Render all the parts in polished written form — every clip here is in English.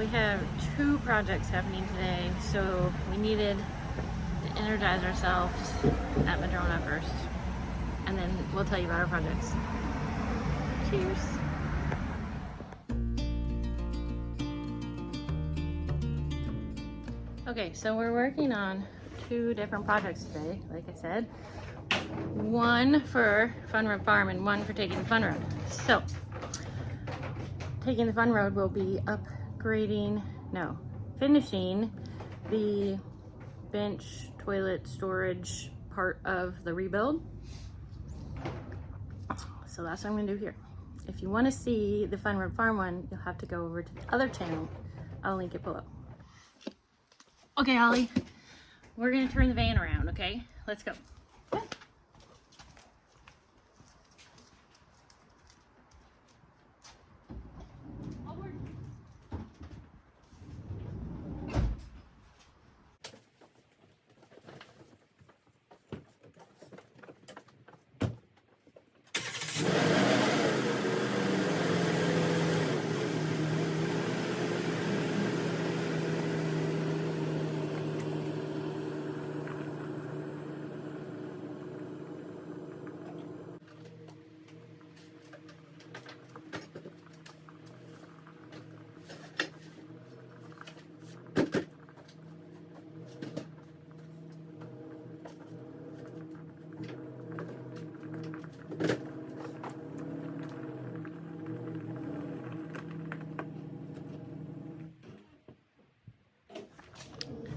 we have 2 projects happening today, so we needed to energize ourselves at Madrona first, and then we'll tell you about our projects. Cheers! Okay, so we're working on 2 different projects today, like I said. One for Fun Road Farm and one for Taking the Fun Road. So, Taking the Fun Road will be finishing the bench, toilet, storage part of the rebuild. So that's what I'm gonna do here. If you wanna see the Fun Road Farm one, you'll have to go over to the other channel. I'll link it below. Okay, Holly, we're gonna turn the van around, okay? Let's go.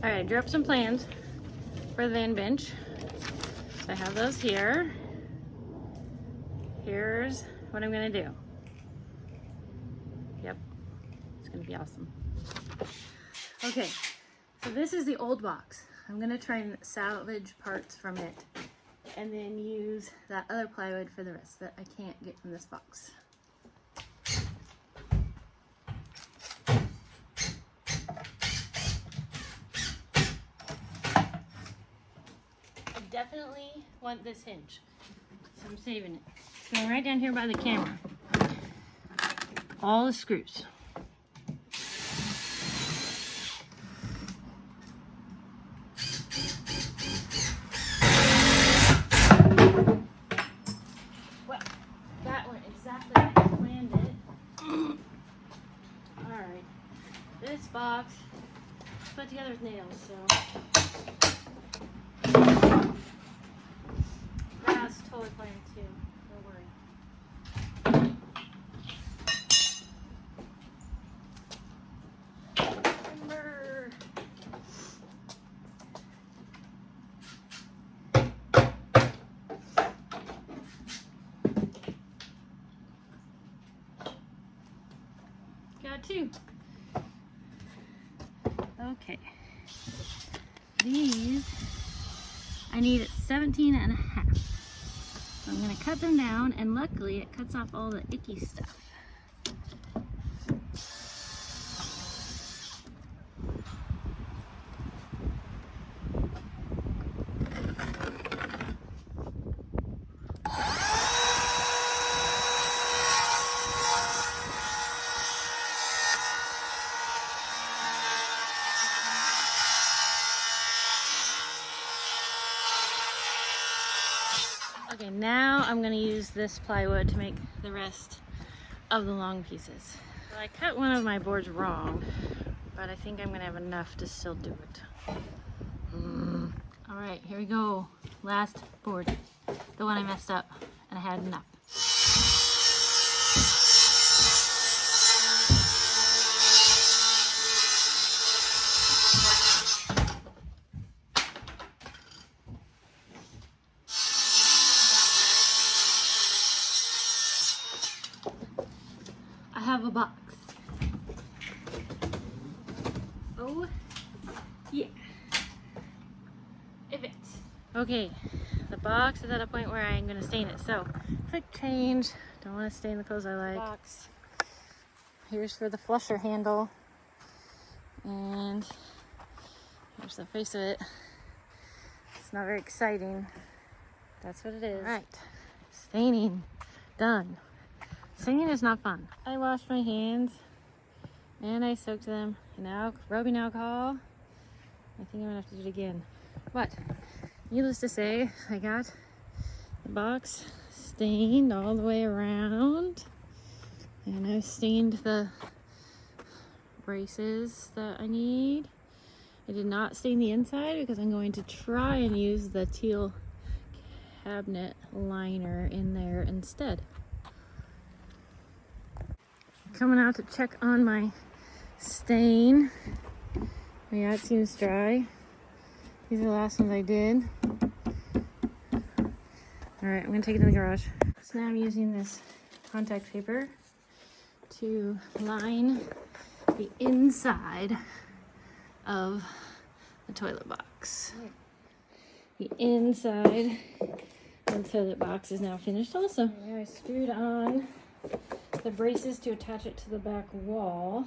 All right, I drew up some plans for the van bench. So I have those here. Here's what I'm gonna do. Yep, it's gonna be awesome. Okay, so this is the old box. I'm gonna try and salvage parts from it and then use that other plywood for the rest that I can't get from this box. Definitely want this hinge, so I'm saving it. It's going right down here by the camera. All the screws. Well, that went exactly like I planned it. Alright, this box is put together with nails, so that's totally planned too. Don't worry. Remember. Got 2. Okay. These I need 17 and a half. So I'm going to cut them down, and luckily it cuts off all the icky stuff. Okay, now I'm going to use this plywood to make the rest of the long pieces. So I cut one of my boards wrong, but I think I'm going to have enough to still do it. All right, here we go. Last board. The one I messed up, and I had enough. I have a box. Oh, yeah. It fits. Okay, the box is at a point where I'm gonna stain it. So, quick change. Don't want to stain the clothes I like. Box. Here's for the flusher handle. And here's the face of it. It's not very exciting. That's what it is. All right, staining, done. Singing is not fun. I washed my hands And I soaked them in rubbing alcohol. I think I'm gonna have to do it again. But needless to say, I got the box stained all the way around. And I've stained the braces that I need. I did not stain the inside because I'm going to try and use the teal cabinet liner in there instead. Coming out to check on my stain. Yeah, it seems dry. These are the last ones I did. Alright, I'm gonna take it to the garage. So now I'm using this contact paper to line the inside of the toilet box. The inside of the toilet box is now finished also. Now I screwed on the braces to attach it to the back wall.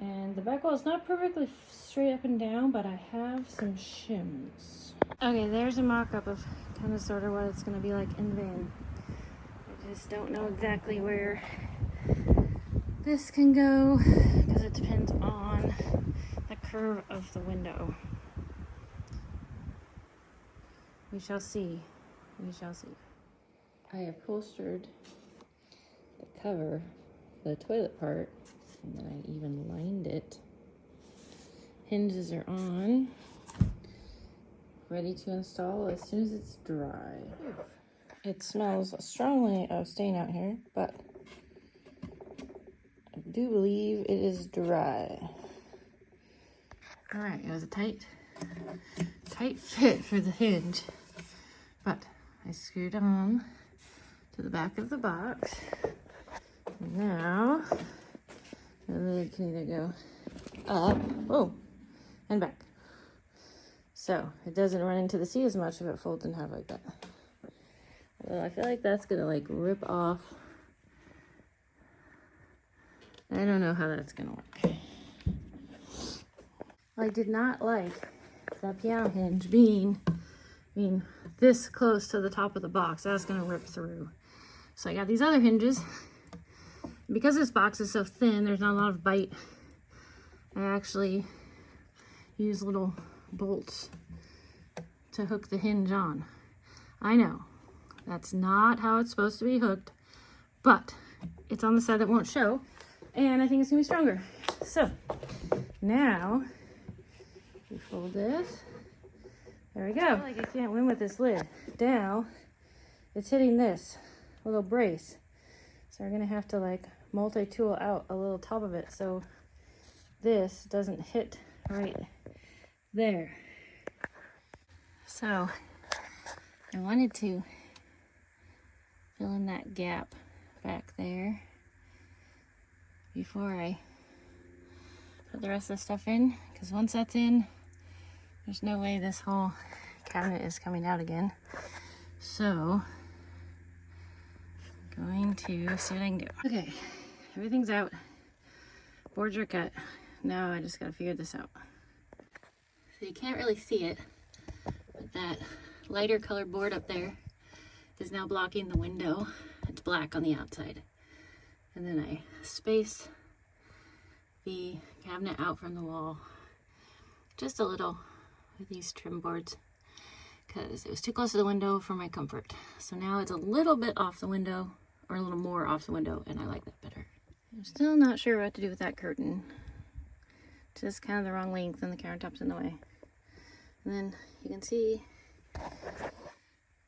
And the back wall is not perfectly straight up and down, but I have some shims. Okay, there's a mock-up of kind of sort of what it's going to be like in the van. I just don't know exactly where this can go because it depends on the curve of the window. We shall see. We shall see. I have upholstered the cover, the toilet part, and then I even lined it. Hinges are on, ready to install as soon as it's dry. It smells strongly of stain out here, but I do believe it is dry. All right, it was a tight fit for the hinge, but I screwed on to the back of the box. Now the lid can either go up, and back. So it doesn't run into the sea as much if it folds in half like that. Well, I feel like that's gonna like rip off. I don't know how that's gonna work. I did not like that piano hinge being this close to the top of the box. That's gonna rip through. So I got these other hinges. Because this box is so thin, there's not a lot of bite. I actually use little bolts to hook the hinge on. I know, that's not how it's supposed to be hooked, but it's on the side that won't show, and I think it's gonna be stronger. So, now, we fold this. There we go. I feel like I can't win with this lid. Now, it's hitting this little brace. So we're gonna have to like multi-tool out a little top of it so this doesn't hit right there. So I wanted to fill in that gap back there before I put the rest of the stuff in, because once that's in, there's no way this whole cabinet is coming out again. So I'm going to see what I can do. Okay, everything's out. Boards are cut. Now I just gotta figure this out. So you can't really see it, but that lighter colored board up there is now blocking the window. It's black on the outside. And then I spaced the cabinet out from the wall just a little with these trim boards because it was too close to the window for my comfort. So now it's a little bit off the window, or a little more off the window, and I like that better. I'm still not sure what to do with that curtain. Just kind of the wrong length and the countertop's in the way. And then you can see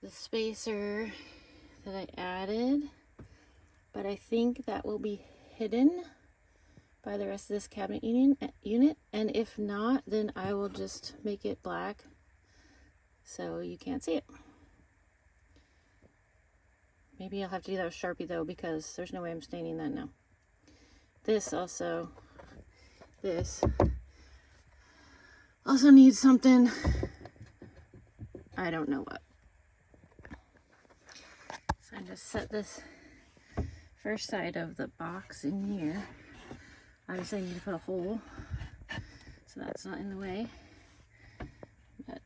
the spacer that I added, but I think that will be hidden by the rest of this cabinet unit, and if not, then I will just make it black so you can't see it. Maybe I'll have to do that with Sharpie though, because there's no way I'm staining that now. This also needs something. I don't know what. So I just set this first side of the box in here. Obviously I need to put a hole, so that's not in the way. But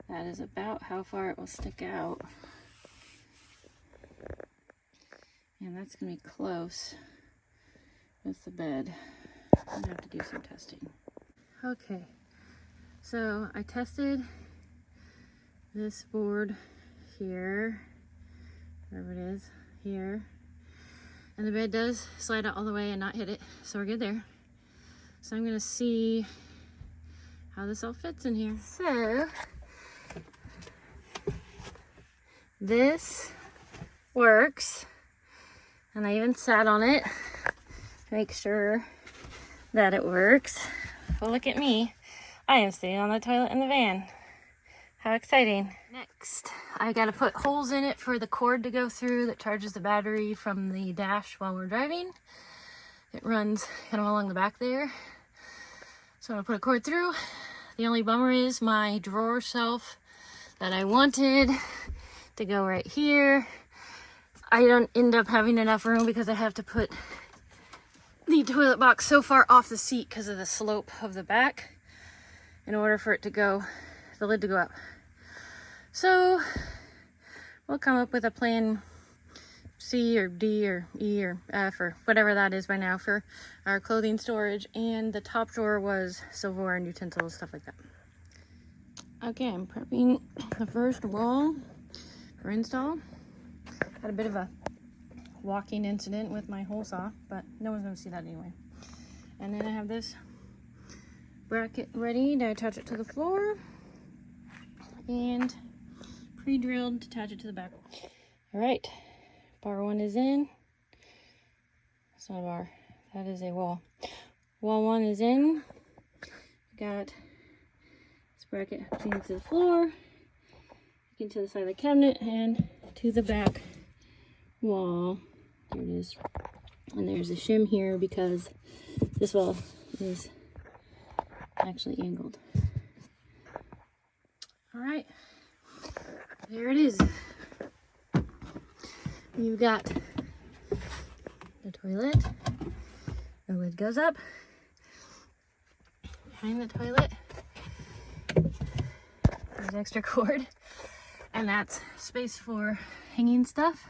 that is about how far it will stick out. And that's gonna be close with the bed. I'm gonna have to do some testing. Okay, so I tested this board here, wherever it is, here. And the bed does slide out all the way and not hit it, so we're good there. So I'm gonna see how this all fits in here. So, this works. And I even sat on it to make sure that it works. Well, look at me. I am sitting on the toilet in the van. How exciting. Next, I gotta put holes in it for the cord to go through that charges the battery from the dash while we're driving. It runs kind of along the back there. So I'm gonna put a cord through. The only bummer is my drawer shelf that I wanted to go right here. I don't end up having enough room because I have to put the toilet box so far off the seat because of the slope of the back in order for it to go, the lid to go up. So we'll come up with a plan C or D or E or F or whatever that is by now for our clothing storage. And the top drawer was silverware and utensils, stuff like that. Okay, I'm prepping the first wall for install. Had a bit of a walking incident with my hole saw, but no one's gonna see that anyway. And then I have this bracket ready to attach it to the floor and pre-drilled to attach it to the back. All right, bar 1 is in. That's not a bar, that is a wall. Wall 1 is in. Got this bracket between to the floor, into the side of the cabinet, and to the back wall. There it is. And there's a shim here because this wall is actually angled. All right, there it is. You've got the toilet. The lid goes up. Behind the toilet, there's extra cord, and that's space for hanging stuff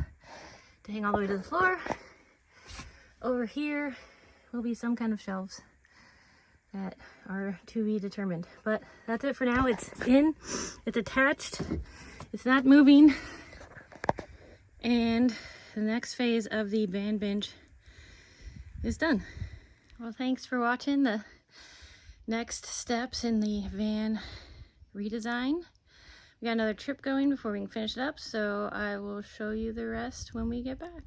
to hang all the way to the floor. Over here will be some kind of shelves that are to be determined. But that's it for now. It's in, it's attached, it's not moving. And the next phase of the van bench is done. Well, thanks for watching the next steps in the van redesign. We got another trip going before we can finish it up, so I will show you the rest when we get back.